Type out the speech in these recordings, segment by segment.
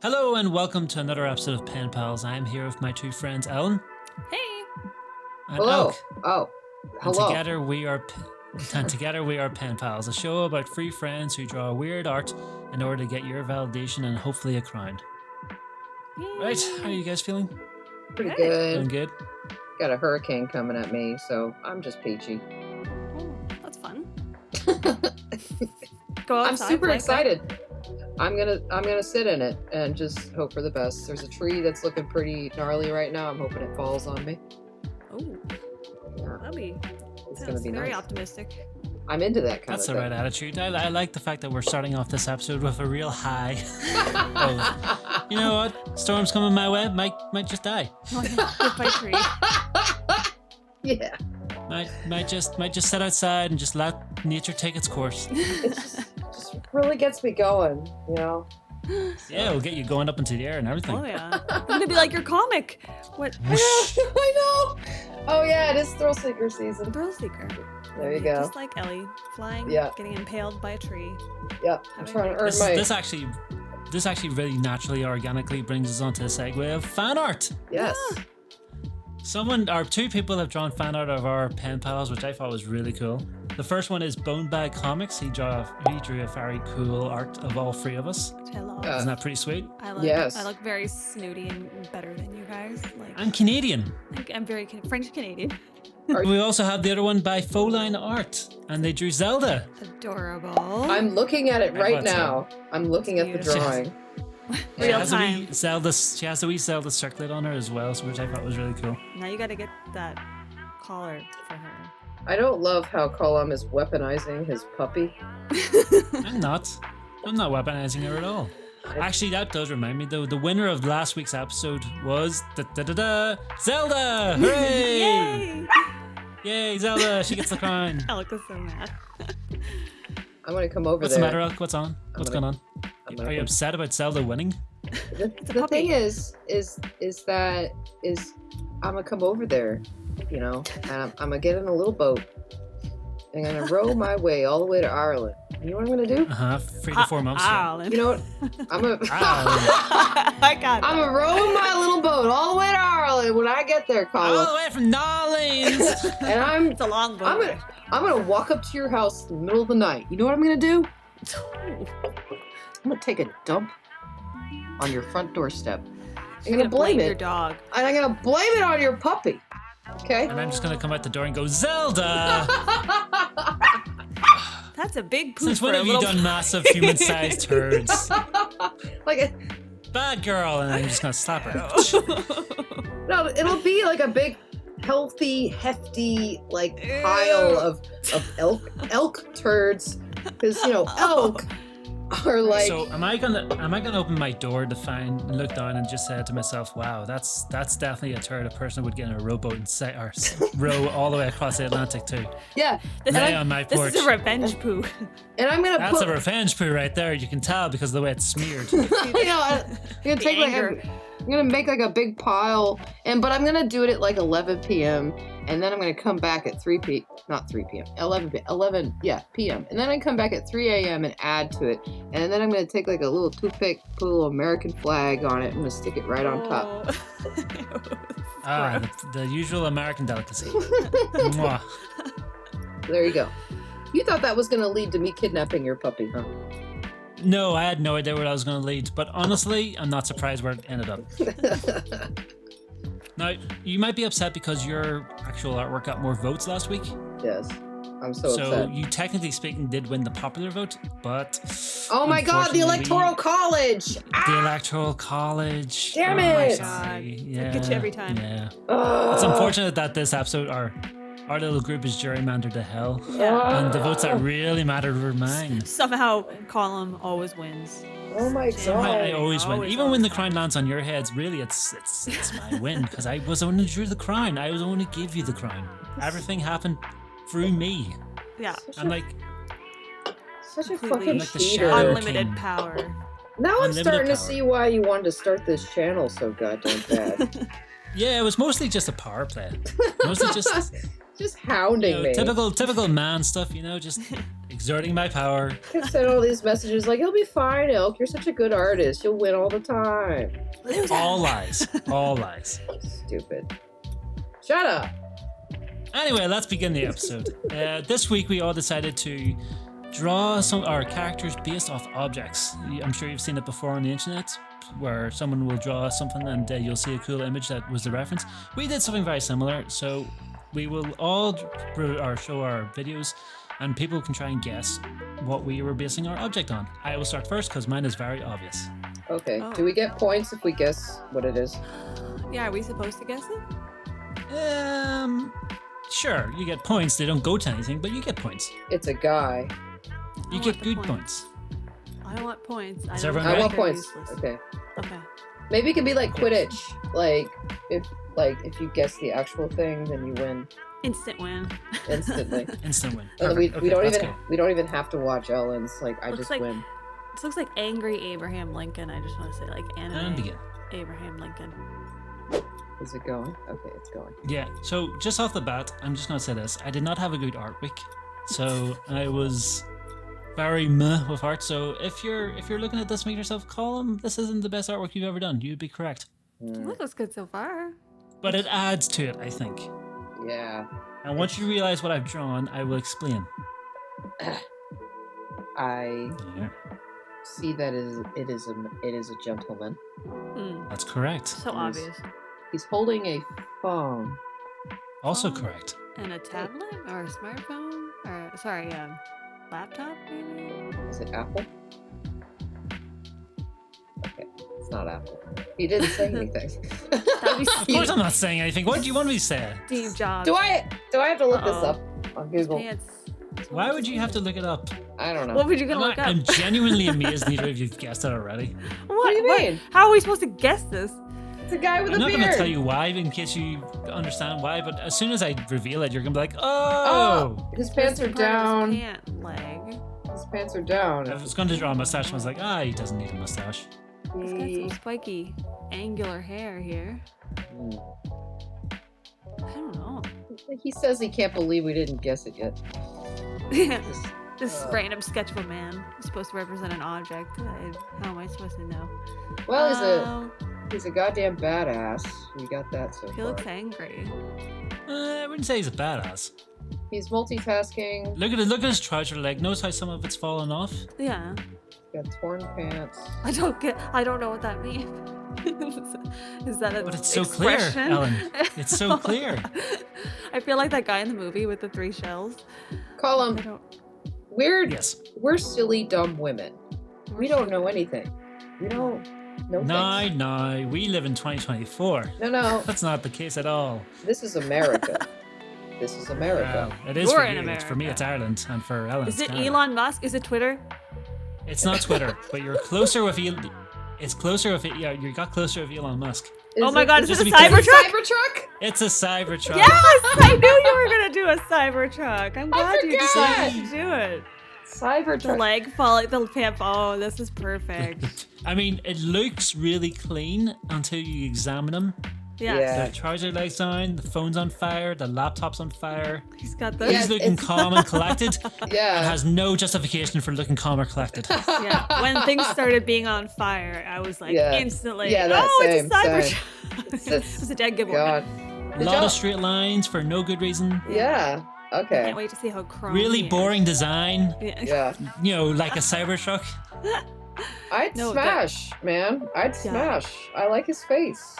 Hello and welcome to another episode of Pen Pals. I'm here with my two friends, Ellen Hey. and Hello. Elk. Oh, And hello. together we are Pen Pals, a show about three friends who draw weird art in order to get your validation and hopefully a crown. Right? How are you guys feeling? Pretty Feeling good. good? Got a hurricane coming at me, so I'm just peachy. Oh, that's fun. Go outside. I'm super like excited. I'm gonna sit in it and just hope for the best. There's a tree that's looking pretty gnarly right now. I'm hoping it falls on me. Oh, Yeah, that'd be. it's Sounds gonna be very nice. optimistic. I'm into that kind That's of the thing. right attitude. I like the fact that we're starting off this episode with a real high. of, you know what? Storm's coming my way. Might just die. Hit by tree. Yeah, Might just sit outside and just let nature take its course. it's just really gets me going, you know. Yeah, we'll get you going up into the air and everything. Oh yeah. I'm gonna be like your comic. What? Whoosh. I know. Oh yeah, it is Thrill Seeker season. Thrill seeker. There you go. Just like Ellie, flying, Yeah. getting impaled by a tree. Yep, I'm trying to earn This, my. this actually really naturally, organically brings us onto the segue of fan art. Yes. Two people have drawn fan art of our pen pals, which I thought was really cool. The first one is Bonebag Comics. He drew a very cool art of all three of us. Which I love. Isn't that pretty sweet? Yes. I look very snooty and better than you guys. Like I'm Canadian. I'm very French Canadian. We also have the other one by Foline Art, and they drew Zelda. Adorable. I'm looking at it I right thought so. now. I'm looking at the Beautiful. drawing. She Real has a time. wee she has a wee Zelda circlet on her as well, which I thought was really cool. Now you gotta get that collar for her. I don't love how Colm is weaponizing his puppy. I'm not weaponizing her at all. Actually, that does remind me though. The winner of last week's episode was Zelda. Hooray! Yay! Yay, Zelda! She gets the crown. Alec was so mad. I'm gonna come over What's there. the matter, Elk? What's on? What's going on? Are you upset about Zelda winning? The puppy. thing is that I'm gonna come over there, you know, and I'm gonna get in a little boat. And I'm gonna row my way all the way to Ireland. You know what I'm gonna do? 3 to 4 months. Alan. You know what? I'm gonna I got I'm gonna row my little boat all the way to Ireland when I get there, All the Colm. way from Nolens. And It's a long boat. I'm gonna walk up to your house in the middle of the night. You know what I'm gonna do? I'm gonna take a dump on your front doorstep. I'm gonna blame your it. dog. And I'm gonna blame it on your puppy. Okay? And I'm just gonna come out the door and go, Zelda! That's a big poop Since for when a have you little done massive human-sized turds? like Bad girl, and I'm just gonna slap her. no, it'll be like a big, healthy, hefty like pile of elk turds, because you know elk are like. So am I gonna open my door to look down and just say to myself, wow, that's definitely a turd a person would get in a rowboat and row all the way across the Atlantic to. Yeah, Lay on my porch. This is a revenge poo. and I'm gonna That's put. a revenge poo right there. You can tell because of the way it's smeared. I'm gonna take anger. I'm gonna make like a big pile, but I'm gonna do it at like 11 p.m. and then I'm gonna come back at 11 p.m. and then I come back at 3 a.m. and add to it, and then I'm gonna take like a little toothpick, put a little American flag on it, I'm gonna stick it right on top. The usual American delicacy. Mwah. There you go. You thought that was gonna lead to me kidnapping your puppy, huh? No, I had no idea where I was going to lead, but honestly, I'm not surprised where it ended up. Now, you might be upset because your actual artwork got more votes last week. Yes. I'm so So upset. you technically speaking did win the popular vote, but Oh my god, the unfortunately, Electoral College! the Electoral College. Damn oh my it! God. Yeah, Get you every time. Yeah. Ugh. It's unfortunate that this episode, our little group is gerrymandered to hell. Yeah. And the votes that really mattered were mine. Somehow, Colm always wins. Oh my Somehow god. I always win. Always, Even when the always. crown lands on your heads, really, it's my win because I was the one who drew the crown. I was the one who gave you the crown. Everything happened through me. Yeah. I'm like, Such a Completely fucking like the cheater. shadow. Unlimited King. power. Now I'm Unlimited starting to power. see why you wanted to start this channel so goddamn bad. Yeah, it was mostly just a power play. Mostly Just hounding me. typical man stuff, just exerting my power. I sent all these messages like, "You'll be fine, Elk. You're such a good artist. You'll win all the time." All lies. All lies. Stupid. Shut up. Anyway, let's begin the episode. This week we all decided to draw some our characters based off objects. I'm sure you've seen it before on the internet, where someone will draw something and you'll see a cool image that was the reference. We did something very similar, so we will all show our videos, and people can try and guess what we were basing our object on. I will start first because mine is very obvious. Okay. Oh. Do we get points if we guess what it is? Yeah, are we supposed to guess it? Sure, you get points. They don't go to anything, but you get points. It's a guy. You I get want the good points. points. I want points. Is don't everyone I ready? want they're points. useless. Okay. Okay. Maybe it could be like Quidditch. Like if you guess the actual thing, then you win Instant win. instantly. Instant win. And we Perfect. don't Okay, even let's we don't even have to watch Ellen's. Like I Looks just like- win. This looks like angry Abraham Lincoln. I just want to say like go. And anime begin. Abraham Lincoln. Is it going? Okay, it's going. Yeah, so just off the bat, I'm just going to say this. I did not have a good art week, so I was very meh with art. So if you're looking at this, make yourself Colm, this isn't the best artwork you've ever done. You'd be correct. That looks good so far. But it adds to it, I think. Yeah. And once you realize what I've drawn, I will explain. I Yeah, see that it is a gentleman. Hmm. that's correct. So Yes. obvious. He's holding a phone. Also Oh. correct. And a tablet or a smartphone or sorry, laptop maybe. Is it Apple? Okay, it's not Apple. He didn't say anything. That'd be Of course I'm not saying anything. What do you want me to say? Steve Jobs. Do I have to look this Uh-oh. up on Google? Pants. Why would you have to look it up? I don't know. What were you gonna look up? I'm genuinely amazed neither of you've guessed it already. What do you mean? How are we supposed to guess this? It's a guy with I'm a not beard. going to tell you why in case you understand why, but as soon as I reveal it, you're going to be like, oh! His pants are Missing part of down. his pant leg. His pants are down. I was going to draw a mustache and I was like, he doesn't need a mustache. He's got some spiky, angular hair here. Hmm. I don't know. He says he can't believe we didn't guess it yet. Just- This random sketch of a man is supposed to represent an object. How am I supposed to know? well, he's a goddamn badass. We got that so He far. looks angry. I wouldn't say he's a badass. He's multitasking. Look at his trouser leg. Notice how some of it's fallen off? Yeah. Got torn pants. I don't know what that means. Is that a But it's so clear, expression? Ellen. It's so clear. I feel like that guy in the movie with the 3 shells. Call I him. don't. Yes. We're silly, dumb women. We don't know anything. We don't know things. No, we live in 2024. No. That's not the case at all. This is America. This is America. Well, it is You're for in you. It's for me, it's America. Ireland, and for Ellen, Is it's it Canada. Elon Musk? Is it Twitter? It's not Twitter, but you're closer with Elon. It's closer with yeah. You got closer with Elon Musk. Oh my God! Is just this a to be clear- Cybertruck? Cybertruck? It's a Cybertruck. Yes, I knew you were gonna do a Cybertruck. I'm glad you forgot. decided to do it. The Cybertruck. leg falling, the pant. Oh, this is perfect. I mean, it looks really clean until you examine him. Yeah. Yeah. The trouser legs down, the phone's on fire, the laptop's on fire. He's got the. Yeah, He's looking it's- calm and collected, and Yeah. has no justification for looking calm or collected. Yeah. When things started being on fire, I was like Yeah. instantly. Yeah, that oh, same, it's a Cybertruck. It's- It's a dead giveaway. God. A Good lot job. of straight lines for no good reason. Yeah. Okay. Can't wait to see how chrome. Really he is. boring design. Yeah. Yeah. Like a Cybertruck. I'd No, smash, man. I'd smash. I like his face.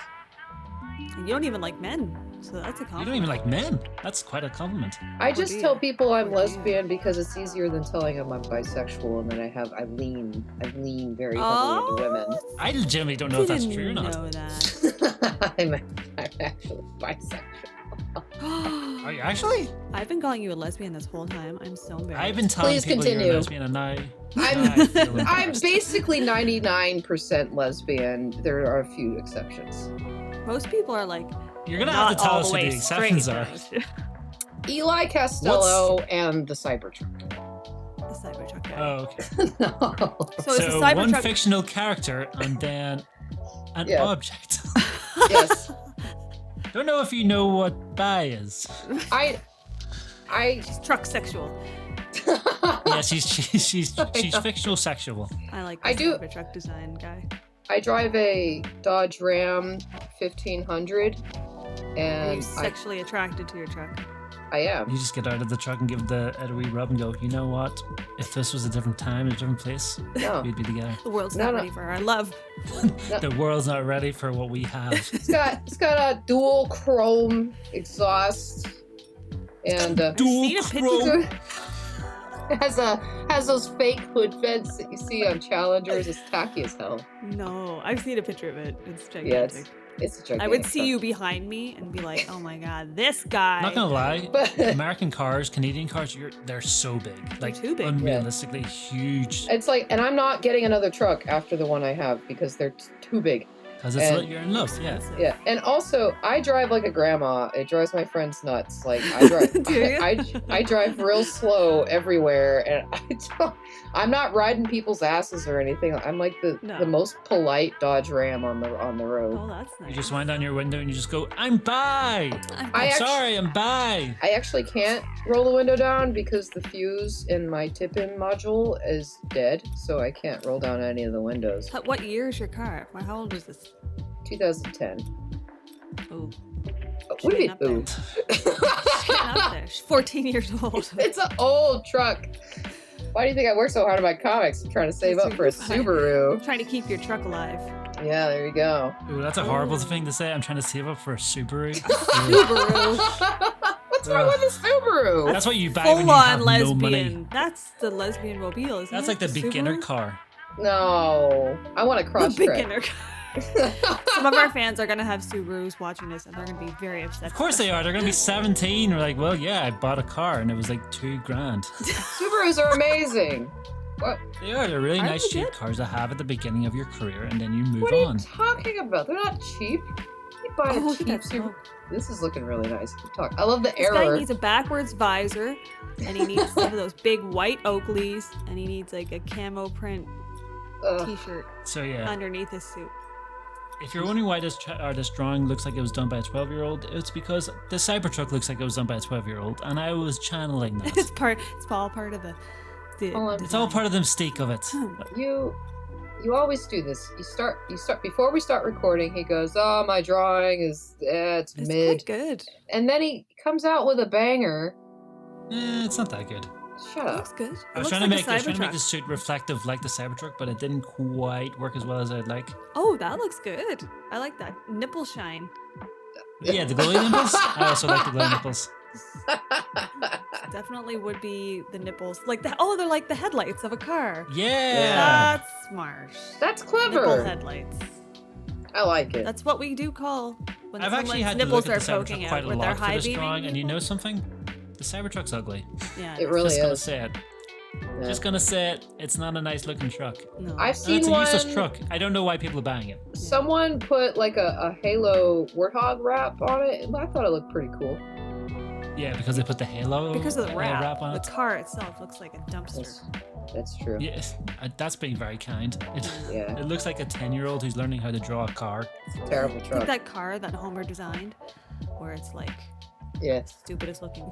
You don't even like men, so that's a compliment. You don't even like men. That's quite a compliment. I just dear. tell people I'm Oh, dear. lesbian because it's easier than telling them I'm bisexual, and then I lean very heavily into women. I legitimately don't know if that's true or not. Know that. I'm actually bisexual. Are you actually? I've been calling you a lesbian this whole time. I'm so embarrassed. I've been telling Please people you're continue. a lesbian, and now I'm I feel I'm embarrassed. basically 99% lesbian. There are a few exceptions. Most people are like. You're gonna not have to tell all us the who way the exceptions straight, are. though. Eli Costello and the Cybertruck. The Cybertruck guy. Oh, okay. No. So it's a So one Cybertruck. fictional character and then an Yeah. object. Yes. Don't know if you know what bi is. I She's truck sexual. Yeah, she's fictional sexual. I like I this do- type of truck design guy. I drive a Dodge Ram 1500, Are and you sexually attracted to your truck? I am. You just get out of the truck and give it a wee rub and go, you know what? If this was a different time, a different place, No, we'd be together. The world's No, not no. ready for our love. The world's not ready for what we have. it's got a dual chrome exhaust, and seen a picture. has those fake hood vents that you see on Challengers. It's tacky as hell. No, I've seen a picture of it. It's Yeah, gigantic. it's a gigantic I would see truck. you behind me and be like, oh my god, this guy. Not gonna lie, But American cars, Canadian cars, they're so big, like too big. unrealistically huge. it's like, and I'm not getting another truck after the one I have because they're too big. Because and- you're in love, yeah. Expensive. Yeah, and also I drive like a grandma. It drives my friends nuts. Like I drive, Do you? I drive real slow everywhere, and I'm not riding people's asses or anything. I'm like the most polite Dodge Ram on the road. Oh, that's nice. You just wind down your window and you just go, I'm bi. I actu- Sorry, I'm bi. I actually can't roll the window down because the fuse in my tip-in module is dead, so I can't roll down any of the windows. What year is your car? How old is this? 2010. Oh, What do you mean, up there. ooh? Getting up there. She's 14 years old. It's an old truck. Why do you think I work so hard on my comics? I'm trying to save up for a Subaru. Trying to keep your truck alive. Yeah, there you go. Ooh, that's a horrible thing to say. I'm trying to save up for a Subaru. Subaru. What's wrong with a Subaru? That's what you buy when Full you have on no lesbian. money. That's the lesbian mobile, isn't That's it? like the beginner Subaru? car. No, I want a The cross track. beginner car. Some of our fans are gonna have Subarus watching this, and they're gonna be very upset. Of course they are. They're going to be 17. We're like, well, yeah, I bought a car and it was like $2,000. Subarus are amazing. What? They are. They're really Aren't nice, they cheap good? cars to have at the beginning of your career and then you move What are you on. talking about? They're not cheap. You buy Oh, a look cheap at that Subaru. smoke. This is looking really nice. Keep talking. I love the This guy error. needs a backwards visor, and he needs some of those big white Oakleys, and he needs like a camo print Ugh. T-shirt So, yeah. underneath his suit. If you're wondering why this drawing looks like it was done by a 12-year-old, it's because the Cybertruck looks like it was done by a 12-year-old, and I was channeling that. It's all part of the Hold on. It's all part of the mystique of it. You always do this. You start before we start recording. He goes, "Oh, my drawing is it's It's mid," quite good. and then he comes out with a banger. It's not that good. Shut It up. looks good. I was trying to make the suit reflective like the Cybertruck, but it didn't quite work as well as I'd like. Oh, that looks good. I like that nipple shine. Yeah, the glowy nipples. I also like the glowy nipples. Definitely would be the nipples. They're like the headlights of a car. Yeah. That's smart. That's Nipple clever. headlights. I like it. That's what we do call when I've actually someone's had to nipples look are at the poking Cybertruck out quite a with their lot for high this beaming drawing, and you know nipple. something? The Cybertruck's ugly. Yeah, It really Just gonna is. say it. Yeah. Just gonna say it. It's not a nice looking truck. no. I've And seen it's a one. useless truck. I don't know why people are buying it. Someone put like a Halo Warthog wrap on it, and I thought it looked pretty cool. Yeah, because they put the halo because of the wrap. on The it. car itself looks like a dumpster. That's true. Yes, that's being very kind. Yeah. It looks like a 10-year-old who's learning how to draw a car. It's a terrible Like truck. that car that Homer designed, where it's like Yeah. stupidest looking.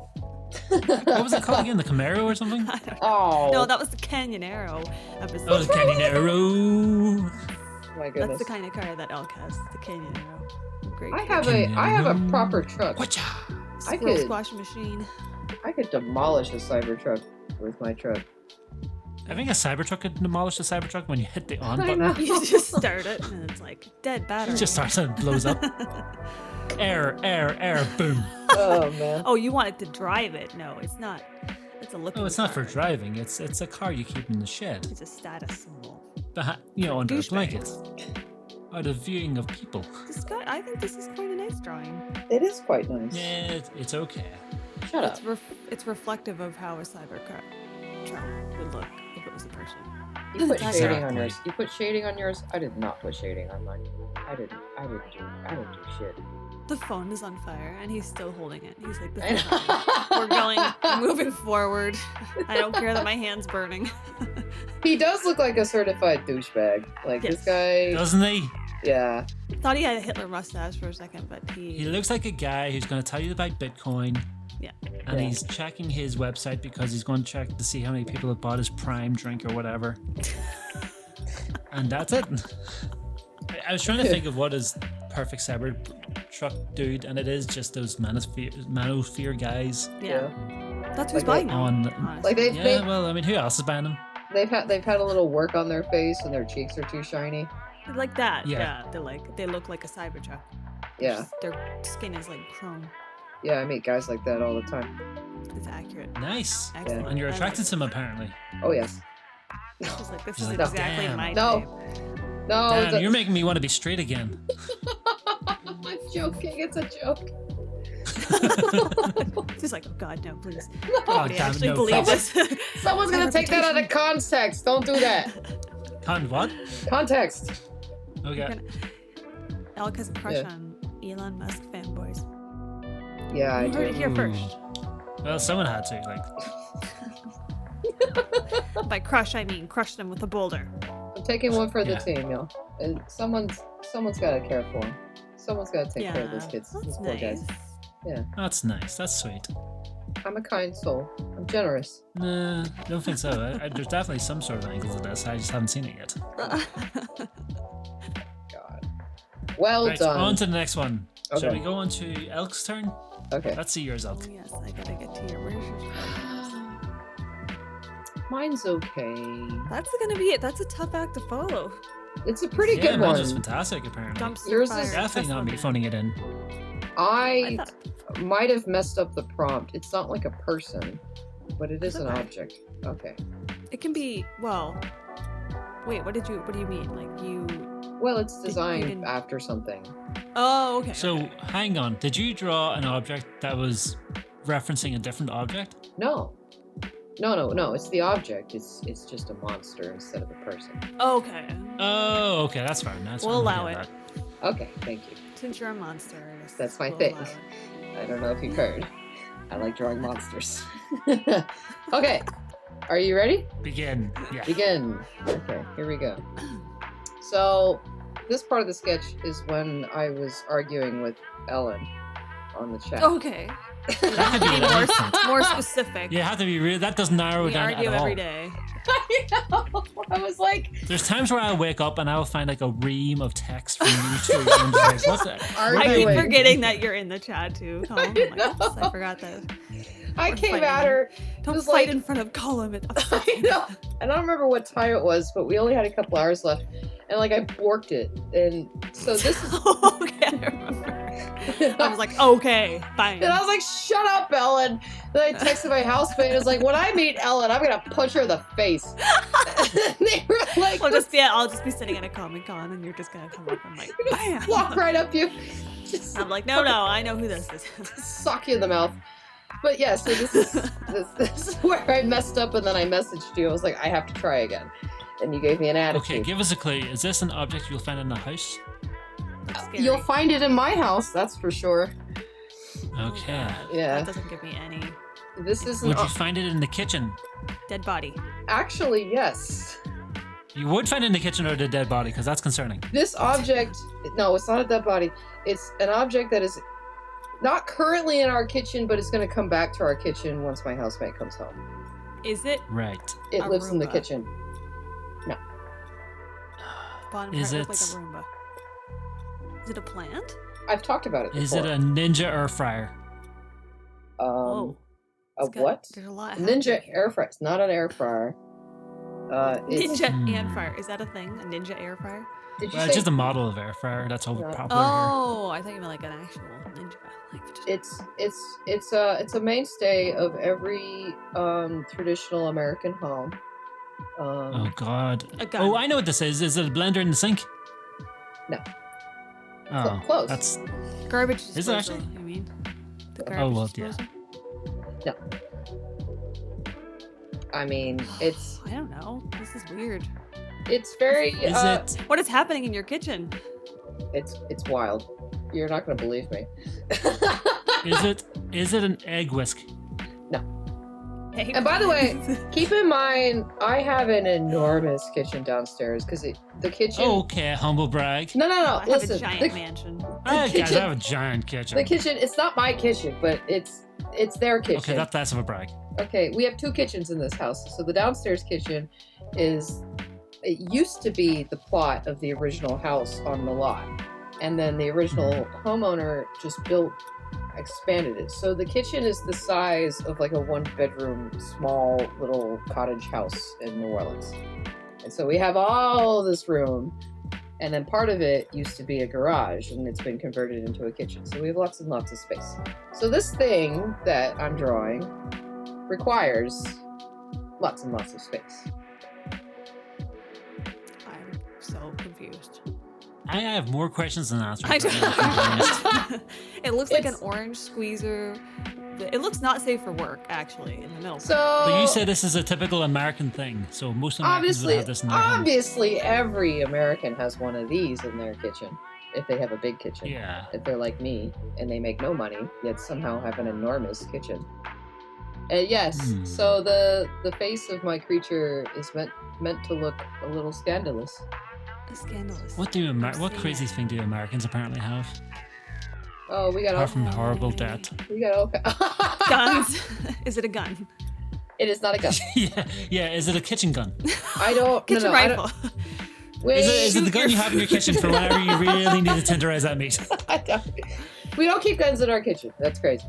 What was it called again? The Camaro or something? I don't know. Oh. No, that was the Canyonero episode. Oh, the Canyonero. my That's goodness. the kind of car that Elk has. The Canyonero. Great. I have a proper truck. Whatcha? I Squirrel could- squash machine. I could demolish a Cybertruck with my truck. I think a Cybertruck could demolish the Cybertruck when you hit the on I button. know. You just start it, and it's like dead battery. It just starts and blows up. Air, boom. Oh man. Oh, you want it to drive it? No, it's not. It's a look. No, it's not for driving. It's a car you keep in the shed, It's a status symbol. under a Douchebag. blanket, out of viewing of people. This guy, I think this is quite a nice drawing. It is quite nice. Yeah, it's okay. Shut up. It's reflective of how a cybercar truck would look if it was a person. You put Exactly. shading on yours. You put shading on yours. I did not put shading on mine. I didn't do shit. The phone is on fire, and he's still holding it. He's like, I "This is fine. We're moving forward. I don't care that my hand's burning." He does look like a certified douchebag. Like Yes. this guy. Doesn't he? Yeah. Thought he had a Hitler mustache for a second, but He looks like a guy who's going to tell you about Bitcoin. Yeah. And Yeah. he's checking his website because he's going to check to see how many people have bought his Prime drink or whatever. And that's it. I was trying to think of what is perfect Cybertruck dude, and it is just those Manosphere guys. Yeah. That's who's Like buying on- them. honestly. Like they've Yeah, well, I mean, who else is buying them? they've had a little work on their face and their cheeks are too shiny. Like that. Yeah. Yeah. They look like a Cybertruck. Yeah. Their skin is like chrome. Yeah, I meet guys like that all the time. It's accurate. Nice. Excellent. And you're I like attracted it. to them, apparently. Oh yes. Just like this She's is like, exactly damn. my No. type. No, Damn, you're making me want to be straight again. I'm joking. It's a joke. Just like, oh God, no, please. Oh, Nobody damn, actually no, believe please. this. Someone's gonna take that out of context. Don't do that. And what? Context. Okay. Alec has a crush Yeah. on Elon Musk fanboys. Yeah, I You heard it do. here Ooh. first. Well, someone had to. Like, By crush, I mean crush them with a boulder. I'm taking one for the Yeah. team, yo. And someone's got to care for him. Someone's got to take care of those kids. That's Those poor guys. nice. that's nice. That's sweet. I'm a kind soul. I'm generous. Nah, don't think so. There's definitely some sort of angle to this. I just haven't seen it yet. God. Well Right, done. on to the next one. Shall Okay. we go on to Elk's turn? Okay. Let's see yours, Elk. Oh, yes, I gotta get to your. Where's your? Mine's okay. That's gonna be it. That's a tough act to follow. It's a pretty Yeah, good mine's one. just fantastic, apparently. Dumpster Yours fire. is Definitely not me Tesla phoning it in. I thought- might have messed up the prompt. It's not like a person, but it is an Okay. object. Okay. It can be. Well. Wait. What do you mean? Like you? Well, it's you designed didn't- after something. Oh, okay. So, okay. hang on. Did you draw an object that was referencing a different object? No. No. It's the object. It's just a monster instead of a person. Okay. Oh, okay. That's fine. That's We'll fine. allow I get it. that. Okay, thank you. Since you're a monster, I guess That's my we'll thing. allow it. I don't know if you've heard. I like drawing monsters. Okay. Are you ready? Begin. Yeah. Begin. Okay, here we go. So, this part of the sketch is when I was arguing with Ellen on the chat. Okay. That could be Be more, anything. more specific. You have to be real. That doesn't narrow it We down argue at all. every day. I know. I was like, There's times where I'll wake up and I'll find like a ream of text from you two. And I'm just like, what's that? I keep arguing. forgetting that you're in the chat too, Colm. I'm like, know. oops, I forgot that. I We're came fighting. at her. Don't was fight like- in front of Colm. It upsets I me. know. I don't remember what time it was, but we only had a couple hours left. And like I borked it. And so this is Okay, I remember. I was like, okay, fine. and I was like, shut up, Ellen. Then I texted my housemate. I was like, when I meet Ellen, I'm gonna punch her in the face. And they were like, I'll just be sitting at a Comic Con and you're just gonna come up and like, bam. walk right up you. Just I'm like, no, I know who this is. sock you in the mouth. But yeah, so this is where I messed up, and then I messaged you. I was like, I have to try again, and you gave me an attitude. Okay, give us a clue. Is this an object you'll find in a house? That's scary. You'll find it in my house, that's for sure. Oh, Okay. God. Yeah. That doesn't give me any This isn't Would you find it in the kitchen? dead body. actually yes. You would find it in the kitchen or the dead body, because that's concerning. This object, no, it's not a dead body. It's an object that is not currently in our kitchen, but it's going to come back to our kitchen once my housemate comes home. Is it Right. It A lives in the Roomba. kitchen. bottom Is part look it- like a Roomba? Is it a plant? I've talked about it before. Is it a ninja air fryer? Whoa. A It's got- what? There's a lot. Ninja happening. air fryer. It's not an air fryer. It's, Ninja Hmm. air fryer. Is that a thing? A ninja air fryer? did you Well, it's say just a model of air fryer. That's all Yeah. popular Oh, I thought you meant like an actual ninja. Like just- it's a mainstay of every traditional American home. here. Oh God. A gun. Oh, I know what this is. Is it a blender in the sink? No. Oh, Close. that's Garbage Is it disposal. actually? You mean? The Oh, garbage well, yeah. disposal? I mean, it's I don't know. This is weird. very Is it? What is happening in your kitchen? it's wild. You're not gonna believe me. Is it? Is it an egg whisk? Hey, And by the way, friends. keep in mind, I have an enormous kitchen downstairs because the kitchen. Okay, humble brag. No. I have Listen, a giant mansion. Guys, kitchen- I have a giant kitchen. the kitchen. It's not my kitchen, but it's their kitchen. Okay, that's less of a brag. Okay, we have 2 kitchens in this house. So the downstairs kitchen it used to be the plot of the original house on the lot. And then the original homeowner just expanded it. So the kitchen is the size of like a 1-bedroom, small little cottage house in New Orleans. And so we have all this room. And then part of it used to be a garage and it's been converted into a kitchen. So we have lots and lots of space. So this thing that I'm drawing requires lots and lots of space. I'm so confused. I have more questions than answers. I right now, to be honest. don't. It looks like an It's- orange squeezer. It looks not safe for work, actually, in the middle. So But you said this is a typical American thing, so most Americans would obviously, have this in their home. obviously, every American has one of these in their kitchen if they have a big kitchen. Yeah. If they're like me and they make no money, yet somehow have an enormous kitchen. Yes, Hmm. so the face of my creature is meant to look a little scandalous. Scandalous. What crazy thing do Americans apparently have? Oh, we got all Apart from horrible debt. we got all Guns. Is it a gun? It is not a gun. yeah. Is it a kitchen gun? I don't. Kitchen no, I don't- rifle. Wait, Is it the gun you have in your kitchen for whenever you really need to tenderize that meat? I don't. We don't keep guns in our kitchen. That's crazy.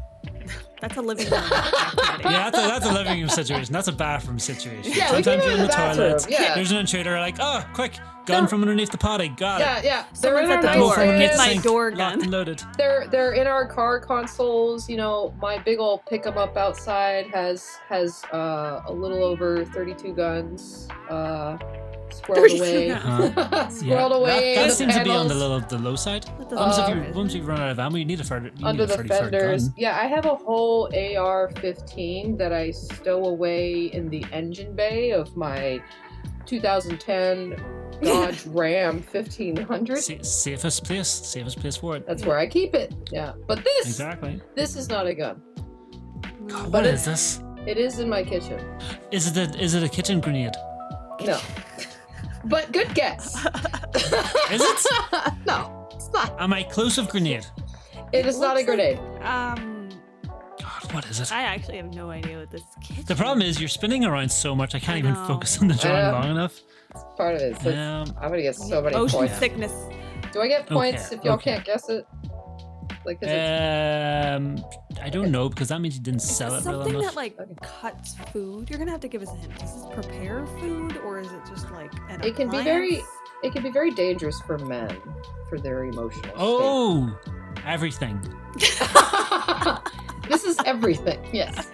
That's a living room activity. Yeah, that's a living room situation. That's a bathroom situation. Yeah, we keep Sometimes it you're in in the the bathroom. toilet. Yeah. There's an intruder. Like, oh, quick, gun No. from underneath the potty. Got it. Yeah. They're Someone's in our at the Gun door. from underneath It's the my sink, door locked gun. and loaded. They're in our car consoles. You know, my big old pick 'em up outside has a little over 32 guns. Squirreled 32 away. guns. Squirreled away. That in the seems to be on panels, the low side. What the Once, fuck if is- once you run out of ammo, you need a under the pretty far fenders. gun. Yeah, I have a whole AR-15 that I stow away in the engine bay of my 2010 Dodge Ram 1500. Safest place for it. That's where I keep it. Yeah, but Exactly. this is not a gun. God, But what is this? It is in my kitchen. Is it a kitchen grenade? No. But good guess. Is it? No, it's not. Am I close of grenade? It is not a Looks like- grenade. God, what is it? I actually have no idea what this kitchen. The problem is you're spinning around so much I can't I even know. focus on the drawing long enough. It's part of it. So I'm gonna get so many Motion points. sickness. Do I get points Okay, if y'all okay. can't guess it? Like, 'cause it's, I don't know because that means you didn't sell it well Something enough. that like cuts food. You're gonna have to give us a hint. Does this prepare food or is it just like an It can be appliance? it can be very dangerous for men for their emotional Oh, everything. state. This is everything. Yes,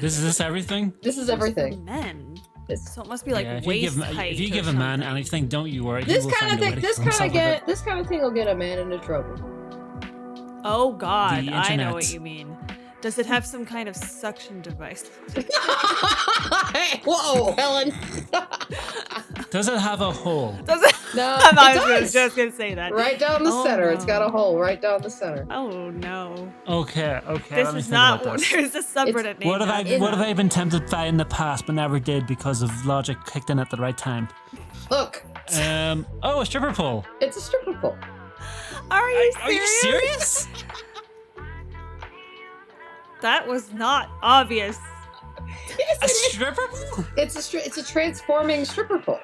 Is this everything? this is For everything. men. It's, So it must be like yeah, waist height. if you or give a man something. anything, don't you worry. this he will kind of find a way thing. to This kill kind of himself with this kind of thing will get a man into trouble. Oh God, The I know what internet. you mean. Does it have some kind of suction device? Whoa, Helen. it. Does it have a hole? Does it? No, I it was does. just gonna say that. Right down the Oh, center. It's got no. a hole right down the center. Oh no. Okay. This let me is think not. about this. There's a subreddit name. What have I that. what have I been tempted by in the past but never did because of logic kicked in at the right time? Look, A stripper pole. it's a stripper pole. Are you serious? Are you serious? That was not obvious. Yes, A it is. stripper pole? It's a transforming stripper pole.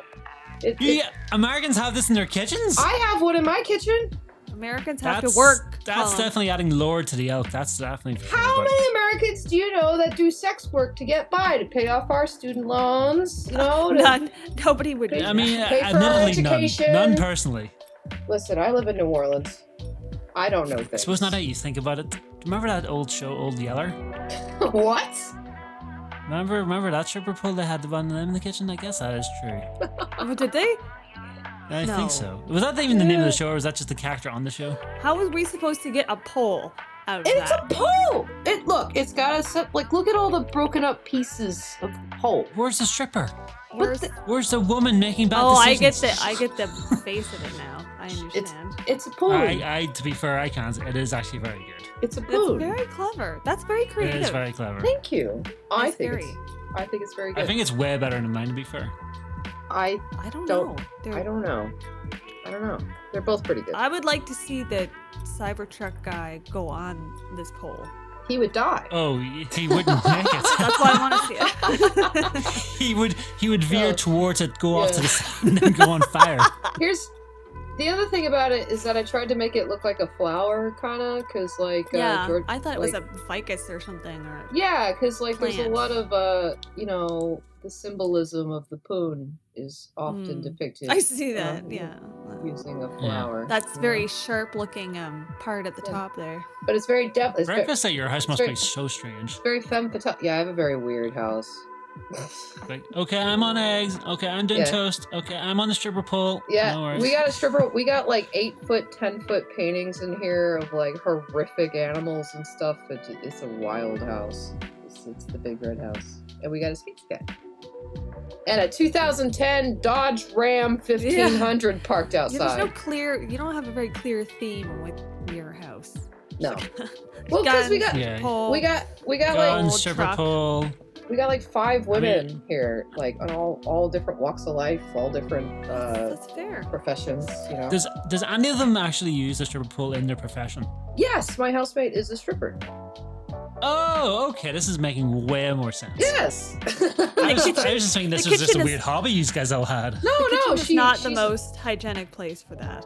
Yeah, Americans have this in their kitchens. I have one in my kitchen. Americans have to work. That's Colm. definitely adding lore to the elk. That's definitely. For How sure, but- many Americans do you know that do sex work to get by, to pay off our student loans? You know, to- None. Nobody would. do I mean, Pay for our admittedly, education. none personally. Listen, I live in New Orleans. I don't know things. I suppose not how you think about it. Remember that old show, Old Yeller? What? Remember that stripper pole they had to run them in the kitchen? I guess that is true. that. Oh, did they? I No. think so. Was that even the name of the show, or was that just the character on the show? How was we supposed to get a pole out of It's that? a pole. It's got a set. Like, look at all the broken up pieces of pole. Where's the stripper? Where's- Where's the woman making bad oh, decisions? I get the face of it now. I understand. It's a pool. To be fair, I can't. It is actually very good. It's a That's pool. very clever. That's very It creative. is very clever. Thank you. I That's think scary. it's I think it's very good. I think it's way better than mine, to be fair. I I don't Don't- know. I don't know. I don't know. They're both pretty good. I would like to see the Cybertruck guy go on this pole. He would die. Oh, he wouldn't make it. That's why I want to see it. He would veer Oh. towards it, go off to Yeah. the side, and then go on fire. Here's the other thing about it is that I tried to make it look like a flower, kind of, because like Yeah, George, I thought it was like- a ficus or something. Or yeah, because like there's a plant. lot of the symbolism of the poon is often depicted. I see that. Yeah, using a flower. that's you very know? sharp-looking part at the Yeah. top there. But it's very depth. It's very, Breakfast at your house it's must very- be so strange. very femme fatale. Yeah, I have a very weird house. Like, okay, I'm on eggs. Okay, I'm doing Yeah. toast. Okay, I'm on the stripper pole. Yeah, No worries. we got a stripper. We got like 8-foot, 10-foot paintings in here of like horrific animals and stuff. It's a wild house. It's the big red house, and we got a speech cat. And a 2010 Dodge Ram 1500 parked Yeah, there's outside. no clear. You don't have a very clear theme with your house. No. Well, because we got Yeah. pole. we got Gun, old stripper truck. pole. we got like 5 I mean- women here, like on all different walks of life, all different That's fair. professions. You know. Does any of them actually use the stripper pole in their profession? Yes, my housemate is a stripper. Oh, okay. This is making way more sense. Yes. I was just thinking this the was just a kitchen is- weird hobby you guys all had. No, no, It's not the she's- most hygienic place for that.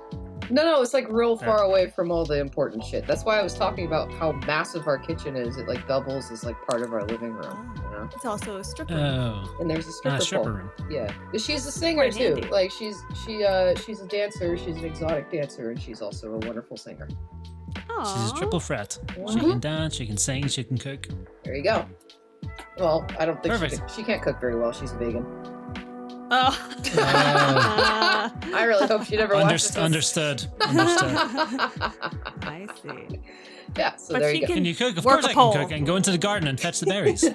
No, it's like real Yeah. far away from all the important shit. That's why I was talking about how massive our kitchen is. It like doubles as like part of our living room, you know. It's also a stripper. Oh, And there's a stripper, stripper pole. room. Yeah, but she's a singer Quite too. handy. Like she's a dancer. She's an exotic dancer, and she's also a wonderful singer. She's a Aw. triple threat. She Mhm. can dance, she can sing, she can cook. There you go. Well, I don't think Perfect. she can't cook very well. She's a vegan. Oh. I really hope she never watches this. Understood. Understood. I see. Yeah, so But there she you go. Can you cook? Of Work course a I pole. can cook. I can go into the garden and fetch the berries.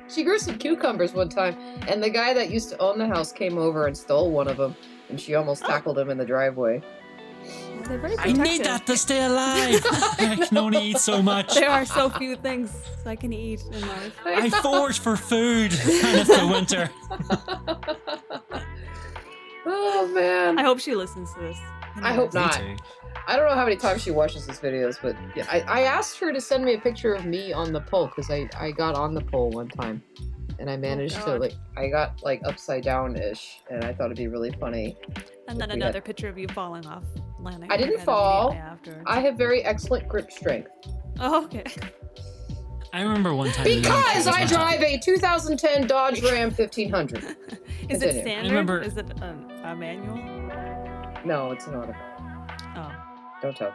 She grew some cucumbers one time, and the guy that used to own the house came over and stole one of them, and she almost tackled him in the driveway. They're very I need protective. that to stay alive. I can only eat so much. There are so few things I can eat in life. I forage for food and it's the winter. Oh man. I hope she listens to this. I hope Me not. too. I don't know how many times she watches these videos, but yeah, I asked her to send me a picture of me on the pole because I got on the pole one time, and I managed to God. I got like upside down ish, and I thought it'd be really funny. And then If we another had- picture of you falling off, landing. I on your didn't head fall. immediately afterwards. I have very excellent grip strength Oh, okay. I remember one time. you because and I drive a 2010 Dodge Ram 1500. Is Continue. it I standard? remember- Is it a manual? No, it's an auto. Oh, Don't tell.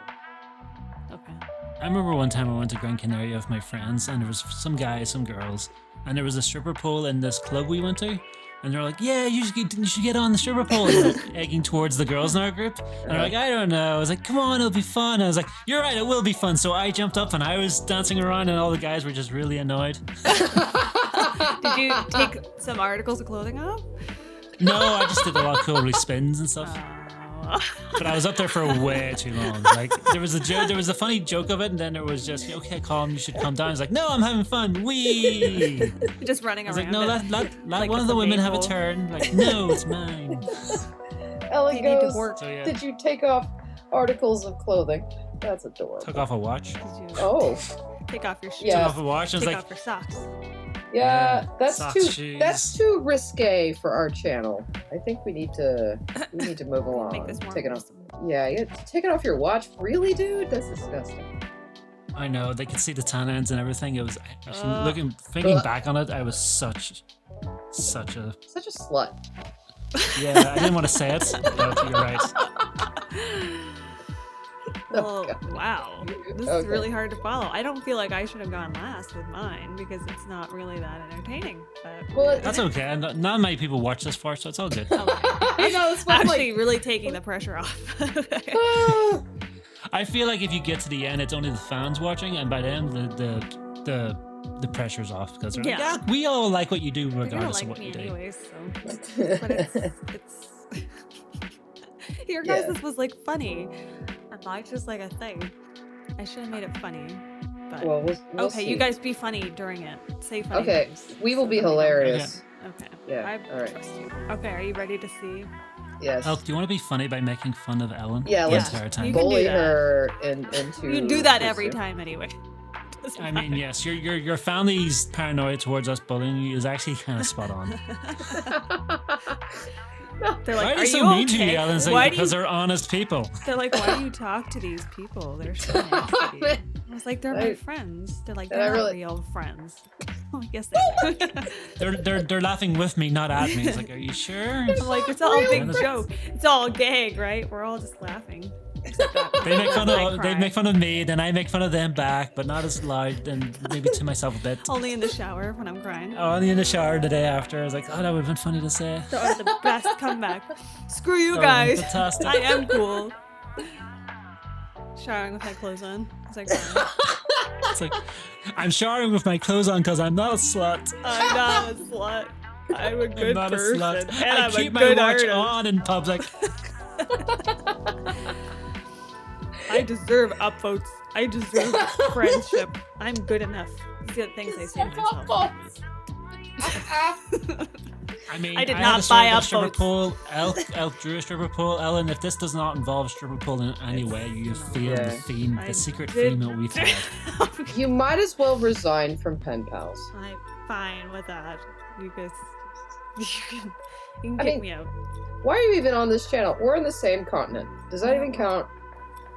okay. I remember one time I went to Gran Canaria with my friends, and there was some guys, some girls, and there was a stripper pole in this club we went to. And they're like, yeah, you should get on the stripper pole. And like, egging towards the girls in our group. And they're like, I don't know. I was like, come on, it'll be fun. I was like, you're right, it will be fun. So I jumped up and I was dancing around, and all the guys were just really annoyed. Did you take some articles of clothing off? No, I just did a lot of cool spins and stuff. Oh. But I was up there for way too long. Like there was a funny joke of it, and then there was just, okay, Colm, you should come down. I was like, no, I'm having fun. Wee. Just running I was around. like, no, it. let Like one with of the the women have a maple. turn. Like, no, it's mine. Ellie You need to goes, work. So yeah, did you take off articles of clothing? That's adorable. took off a watch. Did you Oh, take off your shoes? Yeah. Took off a watch. I was Take like, off your socks. yeah, that's socks, too shoes. that's too risque for our channel. I think we need to move along. Make this more Taking off, wholesome. yeah, taking off your watch, really, dude? That's disgusting. I know they could see the tan ends and everything. It was actually thinking Ugh. back on it. I was such a Such a slut. yeah. I didn't want to say it, but you're right. Oh, Well, God. wow. This is Okay. really hard to follow. I don't feel like I should have gone last with mine because it's not really that entertaining. But Well, That's okay. And not many people watch this far, so it's all good. I know it's fun, actually really taking the pressure off. ah, I feel like if you get to the end, it's only the fans watching, and by then the pressure's off because they're like, Yeah. yeah, we all like what you do You're gonna regardless of like what me you do. anyways, so. But it's your guys' Yeah. was like funny, and mine's just like a thing. I should have made it funny. But Well, we'll okay, see. you guys be funny during it. Say funny Okay, things. we will so be that we don't- hilarious. Okay. Yeah, I all right. trust you. Okay, are you ready to see? Yes. Elk, do you want to be funny by making fun of Ellen? Yeah, the let's entire time. You can do bully that. her into. You do that every wisdom. time anyway. Doesn't I mean, matter. yes, your family's paranoia towards us bullying you is actually kind of spot on. They're Why like, are are they so you mean okay? to you, Ellen? It's Why like, do because you? they're honest people. They're like, why do you talk to these people? They're so nice to you. I was like, they're my I- friends. They're like, and I they're not really- real friends. Oh, I guess they are. They're laughing with me, not at me. It's like, are you sure? I'm like, it's all a big Honest- joke. It's all a gag, right? We're all just laughing. Except that They make fun I of cry. me, then I make fun of them back, but not as loud and maybe to myself a bit. Only in the shower when I'm crying. Only in the shower the day after. I was like, oh, that would have been funny to say. That was the best comeback. Screw you Oh, guys. fantastic. I am cool. Showering with my clothes on. It's like, It's like, I'm showering with my clothes on because I'm not a slut. I'm not a slut. I'm a I'm good not person. a slut. And I I'm keep a my good watch artist. on in public. I deserve upvotes. I deserve friendship. I'm good enough. These are the things I say to myself. I mean, I did had not a buy stripper upvotes. pole. Elk drew a stripper pole. Ellen, if this does not involve stripper pole in any way, you have failed the Yeah. theme, I the secret did- theme that we've had. You might as well resign from pen pals. I'm fine with that. You guys, you can I kick mean, me out. Why are you even on this channel? We're on the same continent. Does that even count?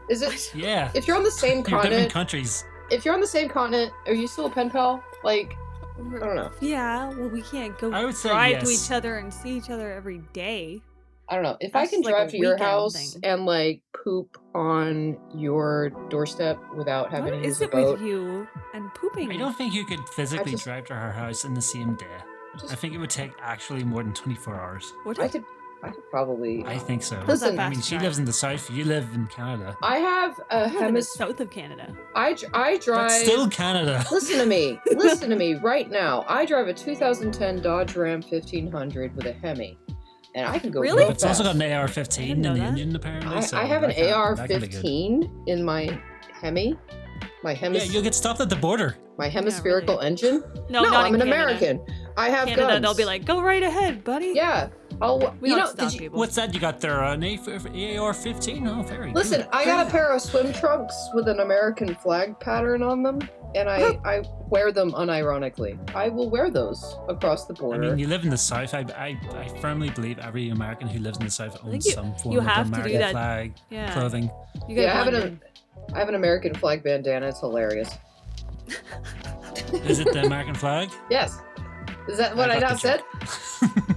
Is it? Yeah. If you're on the same You're different continent, countries. if you're on the same continent, are you still a pen pal? Like, I don't know. Yeah, well, we can't go I would say drive to yes. each other and see each other every day. I don't know. If I That's can like drive a to your weekend house thing. and like poop on your doorstep without having What to is use a it boat, with you and pooping? I don't think you could physically just- drive to her house in the same day. just- I think it would take actually more than 24 hours. What I is could probably. I think so. Listen, I mean, she lives in the south. You live in Canada. I have a in the hemis. south of Canada? I drive. That's still Canada. Listen to me. Listen to me right now. I drive a 2010 Dodge Ram 1500 with a Hemi, and I can go. Really? real It's also got fast. an AR-15 in know the that. engine, apparently. so I have an that can- that can be good. AR-15 in my Hemi. My Yeah, you'll get stopped at the border. my hemispherical really. engine. No, No, not I'm in an Canada. American. I have Canada, guns. they'll be like, go right ahead, buddy. yeah. Oh, We you don't know, stop did you, people. What's that you got there? An AR-15? Oh, very listen, good. I got a pair of swim trunks with an American flag pattern on them, and I wear them unironically. I will wear those across the I border. mean, you live in the south. I firmly believe every American who lives in the south think owns some form you of have to do American that. flag Yeah. clothing. You gotta Yeah, I have blend an- I have an American flag bandana. It's hilarious. Is it the American flag? Yes. Is that what I got now the said?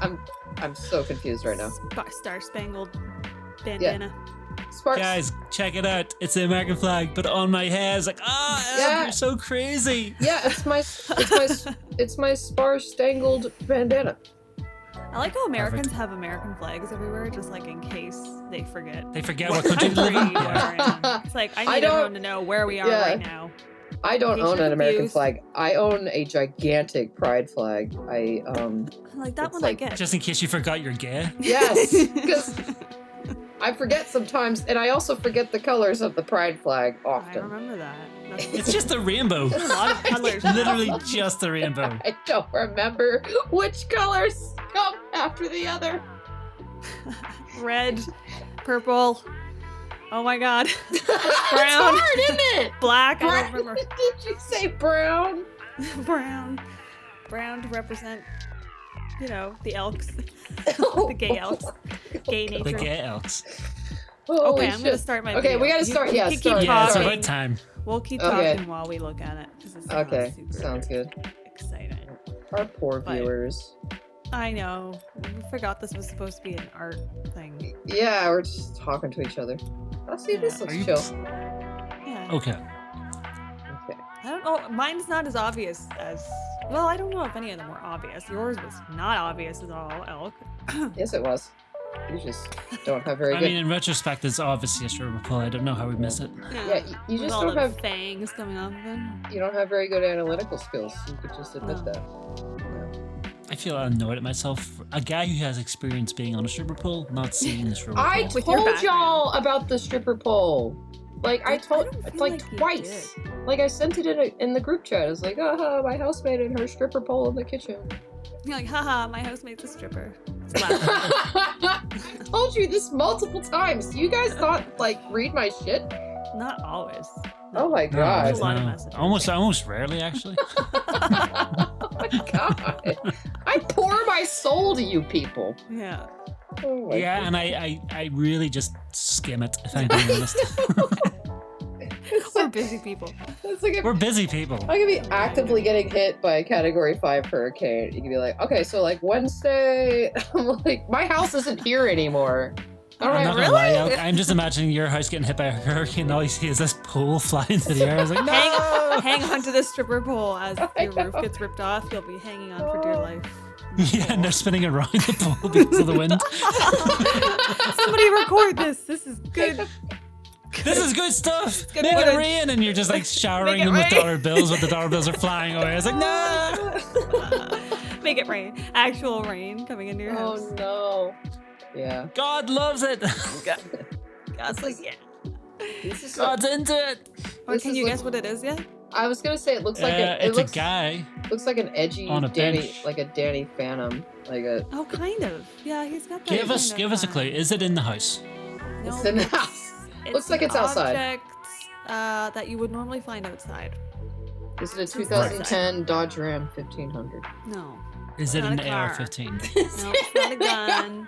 joke. I'm so confused right now. Star Spangled Bandana. Sparks. Guys, check it out. It's the American flag, but on my hair. It's like, Yeah. you're so crazy. Yeah, it's my star-spangled bandana. I like how Americans have American flags everywhere, just like in case they forget. They forget what country they live in. country Yeah. we're in. It's like I I need don't- everyone to know where we are Yeah. right now. I don't In case own you're an American confused. flag. I own a gigantic pride flag. Like that It's one like- I get. Just in case you forgot you're gay. yes, because I forget sometimes, and I also forget the colors of the pride flag I often. remember that. It's just the rainbow. There's a lot of colors. Literally just the rainbow. I don't remember which colors come after the other. Red, purple. Oh my god. It's Brown. hard, isn't it? Black. I Brown. don't remember. Did you say brown? Brown. Brown to represent, the elks. The gay elks. Gay nature. The gay elks. Holy Okay, I'm gonna shit. start my Okay, video. we gotta You- start. you Yeah, keep start. Yeah, it's talking. about time. We'll keep Okay. talking while we look at it. 'Cause it's Okay, super sounds good. exciting. Our poor But- viewers. I know. We forgot this was supposed to be an art thing. Yeah, we're just talking to each other. Oh, see, this Yeah. looks Are you- chill. Yeah. Okay. Okay. I don't know. Mine's not as obvious as. Well, I don't know if any of them were obvious. Yours was not obvious at all, Elk. Yes, it was. You just don't have very I good. mean, in retrospect, it's obviously a stripper pole. I don't know how we missed it. Yeah, you With just all don't the have. fangs coming off of him. You don't have very good analytical skills. You could just admit No. that. I feel annoyed at myself. A guy who has experience being on a stripper pole, not seeing the stripper I pole. With your told background. y'all about the stripper pole. Like I told, don't it's feel like you twice. did. Like I sent it in the group chat. I was like, my housemate and her stripper pole in the kitchen. You're like, haha, my housemate's a stripper. I told you this multiple times. You guys not like read my shit? Not always. Oh my No, god. There's a lot of no. messages. Almost rarely, actually. Oh my god. I pour my soul to you people. Yeah. Oh my Yeah, and I really just skim it, if I'm being honest. We're busy people. It's like We're busy people. I could be actively getting hit by a Category 5 hurricane. You could be like, okay, so like Wednesday, I'm like, my house isn't here anymore. All I'm right, not gonna lie, I'm just imagining your house getting hit by a hurricane. All you see is this pole flying into the air. I was like, no! Hang on to the stripper pole as I your roof know. gets ripped off. You'll be hanging on for dear life. Yeah, and they're spinning around the pole because of the wind. Somebody record this. This is good. This is good stuff. good Make it footage. rain, and you're just like showering Make it them with rain. dollar bills, but the dollar bills are flying away. I was like, no! Make it rain. Actual rain coming into your house. Oh no. Yeah. God loves it. God's like, yeah. This is God's into it. Or This can is you like- guess what it is yet? I was gonna say it looks like It's looks a guy. looks like an edgy on a Danny, bench. like a Danny Phantom, like a. Oh, kind of. Yeah, he's got that. Give us kind of, a clue. Is it in the house? No, It's in the house. Looks like an it's outside. Object, that you would normally find outside. Is it a It's 2010 Dodge Ram 1500? No. Is it Not an a car. AR-15? No, it's not a gun.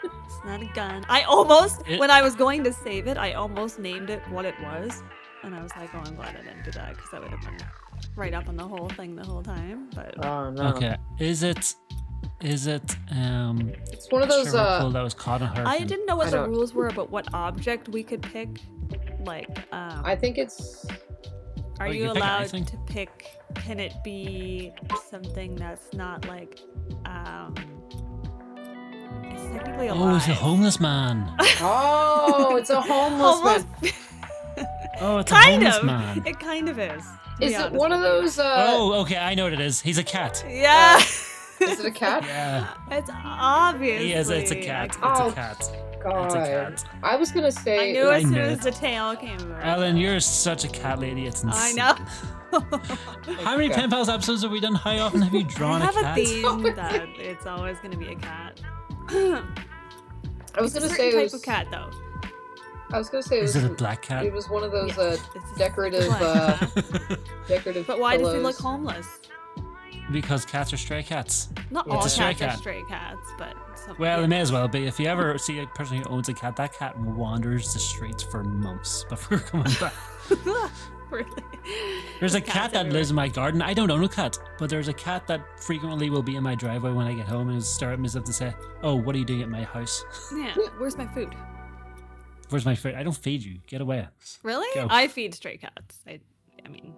It's not a gun. I almost, It- when I was going to save it, I almost named it what it was. And I was like, oh, I'm glad I didn't do that because I would have been right up on the whole thing the whole time. But Oh no. Okay. Is it It's one of those. that was caught in a hurricane? I didn't know what I the don't- rules were about what object we could pick. Like, I think it's. are Oh, you you can pick allowed anything? to pick? Can it be something that's not like, it's technically alive? Oh, it's a homeless man. Oh, it's a homeless Almost. man. Oh, it's a Kind homeless of. man. It kind of is. to Is be it honest one of with you. those? Oh, okay, I know what it is. He's a cat. Yeah. Is it a cat? Yeah. It's obviously. He is. It's a cat. It's Oh, a cat. God. It's a cat. I was gonna I say. knew I as soon knew as it. the tail came over. Ellen, you're such a cat lady. It's I insane. know. How many Okay. Pen Pals episodes have we done? How often have you drawn I have a a cat? theme that it's always going to be a cat. I was It's a gonna certain say it type was. of cat, though. I was gonna say it Is was. it a black cat? It was one of those Yes, it's a decorative black cat. decorative. But why does he look pillows. homeless? Because cats are stray cats. Not Yeah. all It's a stray cats are cat. stray cats, but some. Well, yeah. it may as well be. If you ever see a person who owns a cat, that cat wanders the streets for months before coming back. Really? There's a Cats cat that everywhere. lives in my garden. I don't own a cat, but there's a cat that frequently will be in my driveway when I get home and stare at me as if to say, "Oh, what are you doing at my house? Yeah. Where's my food? Where's my food? I don't feed you. Get away." Really? Go. I feed stray cats. I mean,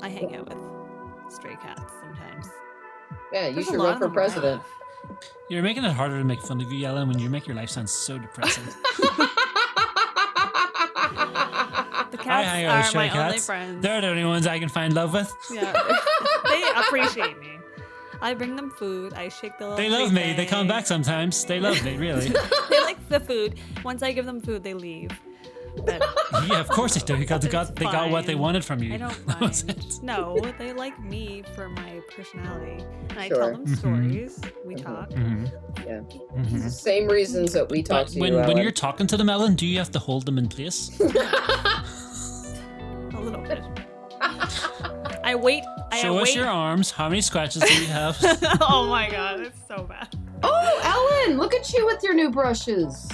I hang out with stray cats sometimes. Yeah, you There's a should lot run of for them where I president. live. You're making it harder to make fun of you, Ellen, when you make your life sound so depressing. The I cats hang out with are stray my only cats. friends. They're the only ones I can find love with. Yeah, they appreciate me. I bring them food. I shake the little. They love treat me. They come bag. back sometimes. They love me, really. They like the food. Once I give them food, they leave. But Yeah, of course they do. Because they got what they fine. wanted from you. I don't That was mind. it. No, they like me for my personality, and I Sure. tell them Mhm. stories. We Mhm. talk. Yeah. Mhm. Same reasons that we talk But to when, you. when Ellen. you're talking to them, Ellen, do you have to hold them in place? A little bit. I wait. Show I us wait. your arms. How many scratches do you have? Oh my god, it's so bad. Oh, Ellen, look at you with your new brushes.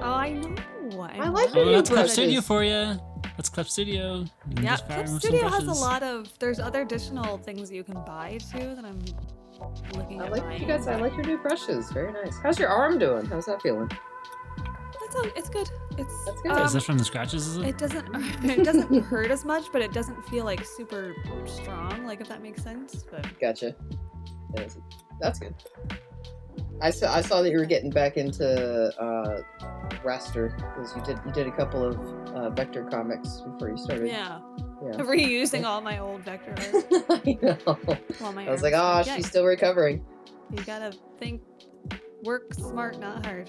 Oh, I know. I like Oh, your that's new Clip brushes. Studio for you. That's Clip Studio. You can Yeah, just fire Clip them with some Studio has a brushes. lot of. There's other additional things you can buy too that I'm looking I at like buying. you guys. I like your new brushes. Very nice. How's your arm doing? How's that feeling? It's good. It's That's good. Is this from the scratches? Is it? it doesn't it doesn't hurt as much, but it doesn't feel like super strong. Like if that makes sense. But Gotcha. That's good. I saw that you were getting back into raster because you did a couple of vector comics before you started. yeah, Yeah. reusing all my old vector art. I know. While my I was like, arms oh, hurt. Yeah, she's still recovering. You gotta think, work smart, not hard.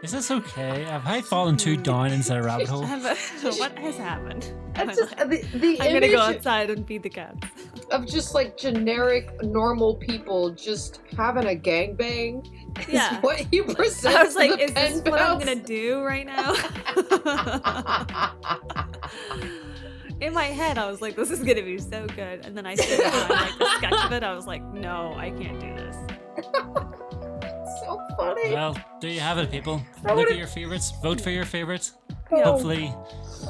Is this okay? Have I fallen too down into a rabbit hole? What has happened? It's just, the I'm gonna go image outside and feed the cats. of just like generic normal people just having a gangbang is Yeah. what you present. I was like, to the is this pen what I'm pals? gonna do right now? In my head, I was like, this is gonna be so good. And then I sit down, like the sketch of it, I was like, no, I can't do this. So funny. Well, there you have it, people. I Look would've- at your favorites. Vote for your favorites. Oh.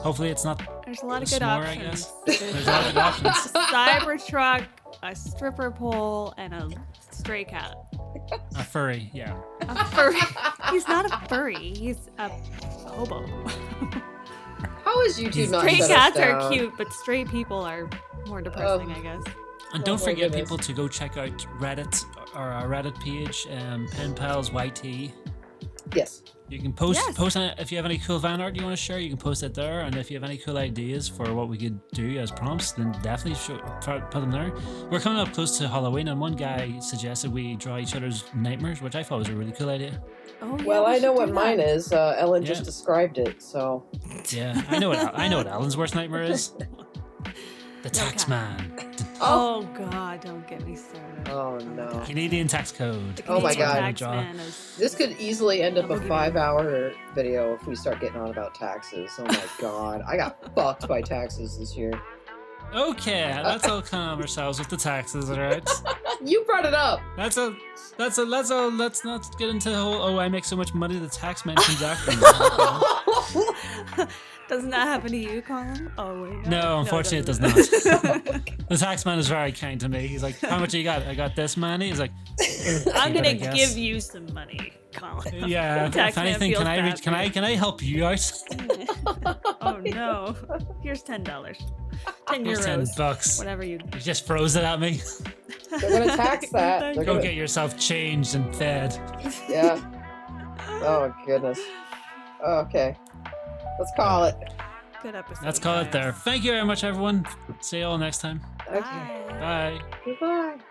Hopefully it's not There's a lot of a good s'more, I options. guess. There's a lot of good options. Cybertruck, a stripper pole, and a stray cat. A furry, yeah. A furry. He's not a furry. He's a hobo. How is YouTube not Stray shut us cats are down? cute, but stray people are more depressing, I guess. And Oh don't my forget, goodness. people, to go check out Reddit or our Reddit page, Pen Pals YT. Yes. You can post Yes. on it if you have any cool van art you want to share. You can post it there, and if you have any cool ideas for what we could do as prompts, then definitely put them there. We're coming up close to Halloween, and one guy suggested we draw each other's nightmares, which I thought was a really cool idea. Oh, yeah, Well, we I know should what do mine that. is. Ellen Yeah. just described it, so. Yeah, I know what Alan's worst nightmare is. The tax Okay. man. Oh God, don't get me started. Oh no. Canadian tax code. The Oh my Canadian God. tax Draw. man is- This could easily end up a I'll give you- 5-hour video if we start getting on about taxes. Oh my god. I got fucked by taxes this year. Okay, let's all calm ourselves with the taxes, alright? You brought it up. Let's not get into the whole, oh, I make so much money, the tax man comes after me. Okay. Doesn't that happen to you, Colm? Oh wait. No, unfortunately it does doesn't. not. The tax man is very kind to me. He's like, how much you got? I got this money. He's like, I'm keep it, gonna I guess. give you some money, Colm. Yeah, Tax if man anything, feels can I bad reach, for can I you. can I help you out? Oh no. Here's $10. 10 Here's $10. euros. Whatever you. He just froze it at me. They're gonna tax that. They're Go gonna, get yourself changed and fed. yeah. Oh goodness. Okay. Let's call it. Good episode. Let's call it guys. there. Thank you very much, everyone. See you all next time. Okay. Bye. Bye. Goodbye.